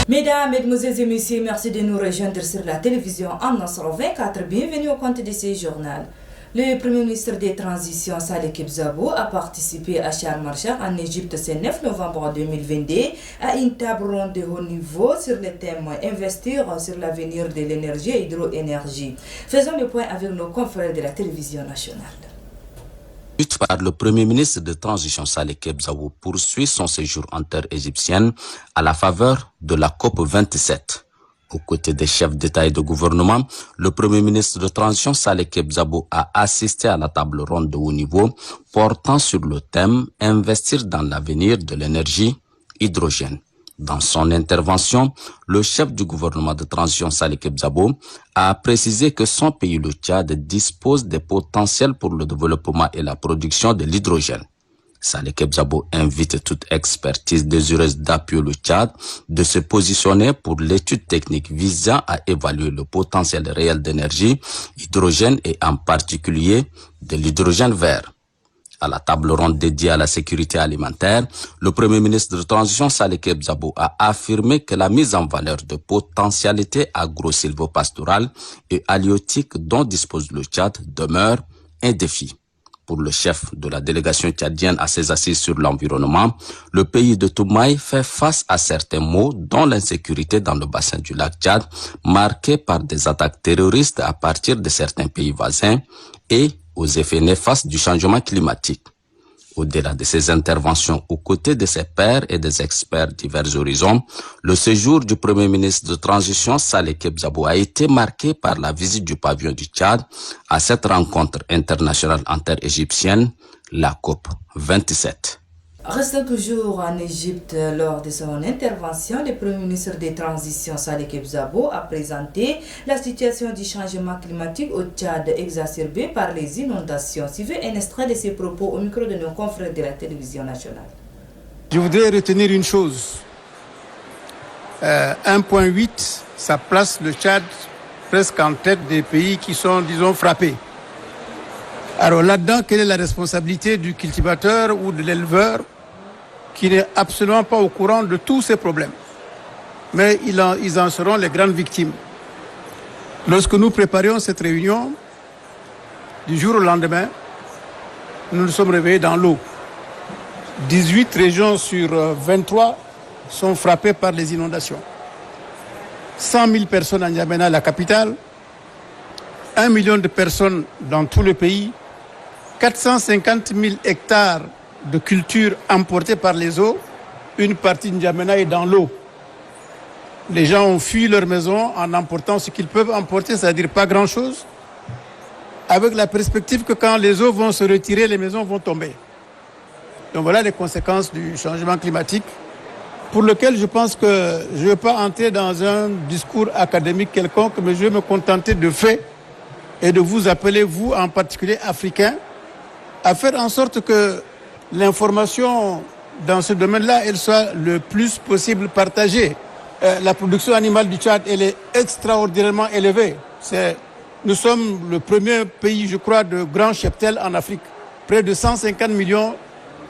Mesdames, Mesdemoiselles et Messieurs, merci de nous rejoindre sur la télévision en Nasr 24. Bienvenue au compte de ce journal. Le Premier ministre des Transitions, Saleh Kebzabo, a participé à Sharm el-Sheikh en Égypte ce 9 novembre 2022 à une table ronde de haut niveau sur le thème Investir sur l'avenir de l'énergie et hydroénergie. Faisons le point avec nos confrères de la télévision nationale. Par le Premier ministre de Transition Saleh Kebzabo poursuit son séjour en terre égyptienne à la faveur de la COP 27. Aux côtés des chefs d'État et de gouvernement, le Premier ministre de Transition Saleh Kebzabo a assisté à la table ronde de haut niveau portant sur le thème « Investir dans l'avenir de l'énergie hydrogène ». Dans son intervention, le chef du gouvernement de transition Saleh Kebzabo a précisé que son pays, le Tchad, dispose des potentiels pour le développement et la production de l'hydrogène. Saleh Kebzabo invite toute expertise désireuse d'appuyer le Tchad de se positionner pour l'étude technique visant à évaluer le potentiel réel d'énergie hydrogène et en particulier de l'hydrogène vert. À la table ronde dédiée à la sécurité alimentaire, le Premier ministre de Transition Saleh Kebzabo a affirmé que la mise en valeur de potentialités agro-silvopastorales et halieutiques dont dispose le Tchad demeure un défi. Pour le chef de la délégation tchadienne à ses assises sur l'environnement, le pays de Toumaï fait face à certains maux, dont l'insécurité dans le bassin du lac Tchad, marquée par des attaques terroristes à partir de certains pays voisins et aux effets néfastes du changement climatique. Au-delà de ces interventions aux côtés de ses pairs et des experts divers horizons, le séjour du Premier ministre de Transition Saleh Kebzabo a été marqué par la visite du pavillon du Tchad à cette rencontre internationale en terre égyptienne, la COP 27. Restant toujours en Égypte, lors de son intervention, le Premier ministre des Transitions Saleh Kebzabo a présenté la situation du changement climatique au Tchad exacerbée par les inondations. Suivez un extrait de ses propos au micro de nos confrères de la télévision nationale. Je voudrais retenir une chose. 1,8, ça place le Tchad presque en tête des pays qui sont, disons, frappés. Alors là-dedans, quelle est la responsabilité du cultivateur ou de l'éleveur qui n'est absolument pas au courant de tous ces problèmes? Mais ils en seront les grandes victimes. Lorsque nous préparions cette réunion, du jour au lendemain, nous nous sommes réveillés dans l'eau. 18 régions sur 23 sont frappées par les inondations. 100 000 personnes à N'Djamena, la capitale, 1 million de personnes dans tout le pays, 450 000 hectares de cultures emportées par les eaux, une partie de N'Djamena est dans l'eau. Les gens ont fui leur maison en emportant ce qu'ils peuvent emporter, c'est-à-dire pas grand-chose, avec la perspective que quand les eaux vont se retirer, les maisons vont tomber. Donc voilà les conséquences du changement climatique, pour lequel je pense que je ne vais pas entrer dans un discours académique quelconque, mais je vais me contenter de faits et de vous appeler, vous en particulier africains, à faire en sorte que l'information dans ce domaine-là, elle soit le plus possible partagée. La production animale du Tchad, elle est extraordinairement élevée. Nous sommes le premier pays, je crois, de grands cheptels en Afrique. Près de 150 millions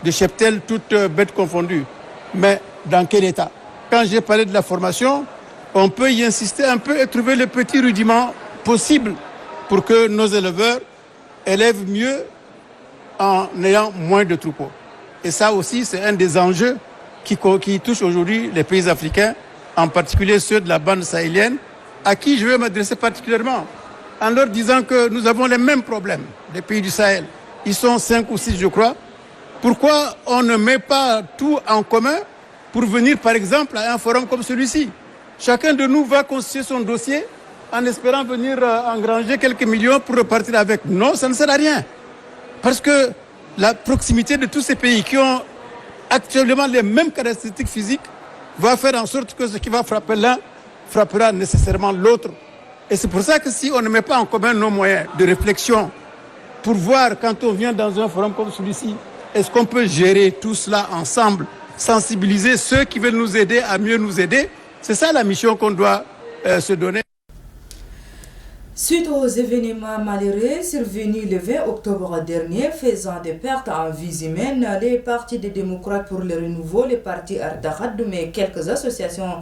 de cheptels, toutes bêtes confondues. Mais dans quel état? Quand j'ai parlé de la formation, on peut y insister un peu et trouver le petit rudiment possible pour que nos éleveurs élèvent mieux en ayant moins de troupeaux. Et ça aussi, c'est un des enjeux qui touche aujourd'hui les pays africains, en particulier ceux de la bande sahélienne, à qui je vais m'adresser particulièrement, en leur disant que nous avons les mêmes problèmes, les pays du Sahel. Ils sont 5 ou 6, je crois. Pourquoi on ne met pas tout en commun pour venir, par exemple, à un forum comme celui-ci? Chacun de nous va constituer son dossier en espérant venir engranger quelques millions pour repartir avec. Non, ça ne sert à rien. Parce que la proximité de tous ces pays qui ont actuellement les mêmes caractéristiques physiques va faire en sorte que ce qui va frapper l'un frappera nécessairement l'autre. Et c'est pour ça que si on ne met pas en commun nos moyens de réflexion pour voir quand on vient dans un forum comme celui-ci, est-ce qu'on peut gérer tout cela ensemble, sensibiliser ceux qui veulent nous aider à mieux nous aider? C'est ça la mission qu'on doit se donner. Suite aux événements malheureux survenus le 20 octobre dernier, faisant des pertes en vies humaines, les partis des démocrates pour le renouveau, les partis Ardahadoum et quelques associations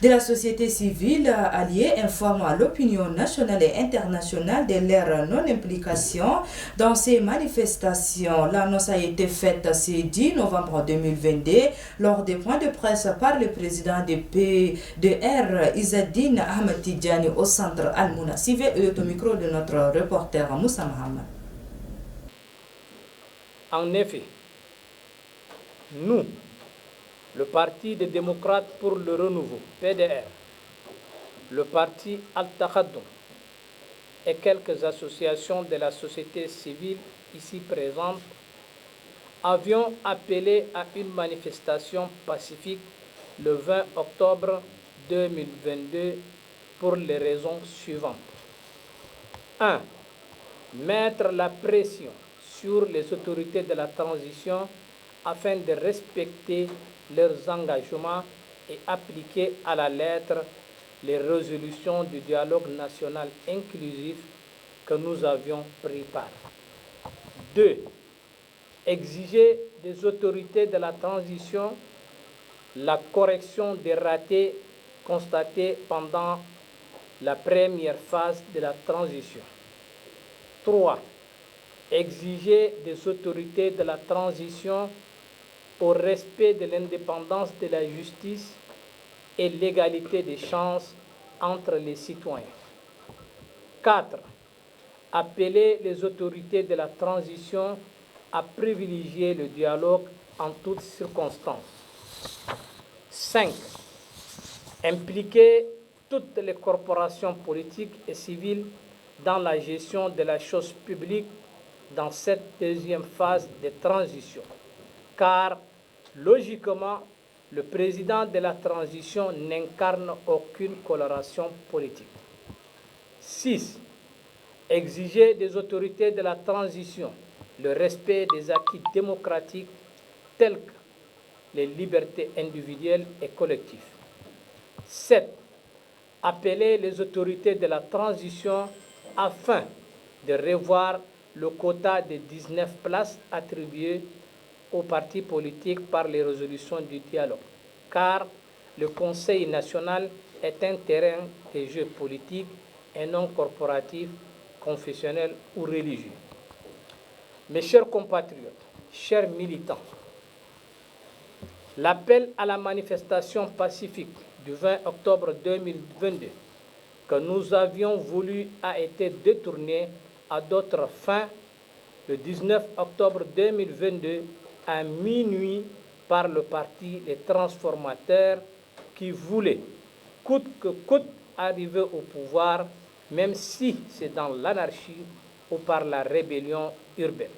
de la société civile alliées informent à l'opinion nationale et internationale de leur non-implication dans ces manifestations. L'annonce a été faite ce 10 novembre 2022 lors des points de presse par le président de PDR, Izzadine Ahmed Tidjani, au centre Al-Mouna. Au micro de notre reporter Moussa Mohamed. En effet, nous, le Parti des démocrates pour le renouveau, PDR, le Parti Al-Takhadoum et quelques associations de la société civile ici présentes avions appelé à une manifestation pacifique le 20 octobre 2022 pour les raisons suivantes. 1. Mettre la pression sur les autorités de la transition afin de respecter leurs engagements et appliquer à la lettre les résolutions du dialogue national inclusif que nous avions pris part. 2. Exiger des autorités de la transition la correction des ratés constatés pendant la première phase de la transition. 3. Exiger des autorités de la transition au respect de l'indépendance de la justice et l'égalité des chances entre les citoyens. 4. Appeler les autorités de la transition à privilégier le dialogue en toutes circonstances. 5. Impliquer toutes les corporations politiques et civiles dans la gestion de la chose publique dans cette deuxième phase de transition, car logiquement, le président de la transition n'incarne aucune coloration politique. 6. Exiger des autorités de la transition le respect des acquis démocratiques tels que les libertés individuelles et collectives. 7. Appeler les autorités de la transition afin de revoir le quota de 19 places attribuées aux partis politiques par les résolutions du dialogue, car le Conseil national est un terrain de jeu politique et non corporatif, confessionnel ou religieux. Mes chers compatriotes, chers militants, l'appel à la manifestation pacifique du 20 octobre 2022 que nous avions voulu a été détourné à d'autres fins le 19 octobre 2022 à minuit par le parti Les Transformateurs qui voulait coûte que coûte arriver au pouvoir, même si c'est dans l'anarchie ou par la rébellion urbaine.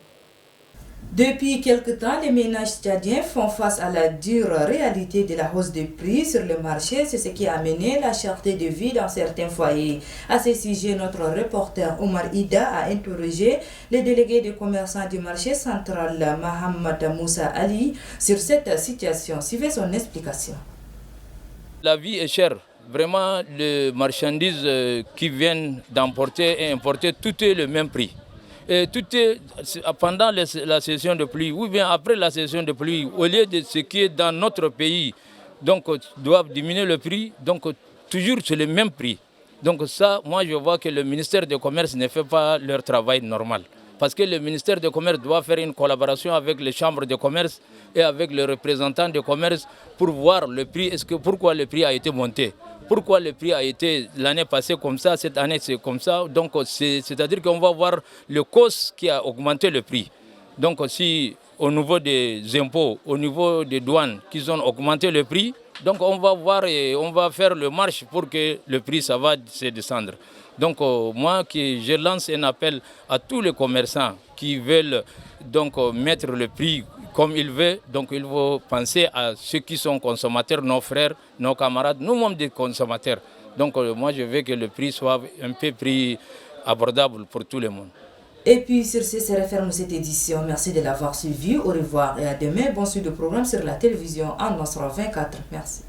Depuis quelque temps, les ménages tchadiens font face à la dure réalité de la hausse des prix sur le marché. C'est ce qui a amené la cherté de vie dans certains foyers. À ce sujet, notre reporter Omar Ida a interrogé le délégué des commerçants du marché central, Mohamed Moussa Ali, sur cette situation. Suivez son explication. La vie est chère. Vraiment, les marchandises qui viennent d'emporter et importer, tout est le même prix. Et tout est pendant la saison de pluie ou bien après la saison de pluie, au lieu de ce qui est dans notre pays, donc doivent diminuer le prix, donc toujours c'est le même prix. Donc ça, moi je vois que le ministère du Commerce ne fait pas leur travail normal. Parce que le ministère du Commerce doit faire une collaboration avec les chambres de commerce et avec les représentants de commerce pour voir le prix, pourquoi le prix a été monté. Pourquoi le prix a été l'année passée comme ça, cette année c'est comme ça. Donc c'est-à-dire qu'on va voir le cause qui a augmenté le prix. Donc si au niveau des impôts, au niveau des douanes, qu'ils ont augmenté le prix, donc on va voir et on va faire le marche pour que le prix ça va se descendre. Donc moi je lance un appel à tous les commerçants qui veulent donc mettre le prix comme il veut, donc il faut penser à ceux qui sont consommateurs, nos frères, nos camarades, nous-mêmes des consommateurs. Donc moi je veux que le prix soit un peu prix abordable pour tout le monde. Et puis sur ce, c'est referme cette édition. Merci de l'avoir suivi. Au revoir et à demain. Bon suite de programme sur la télévision en Nasra 24. Merci.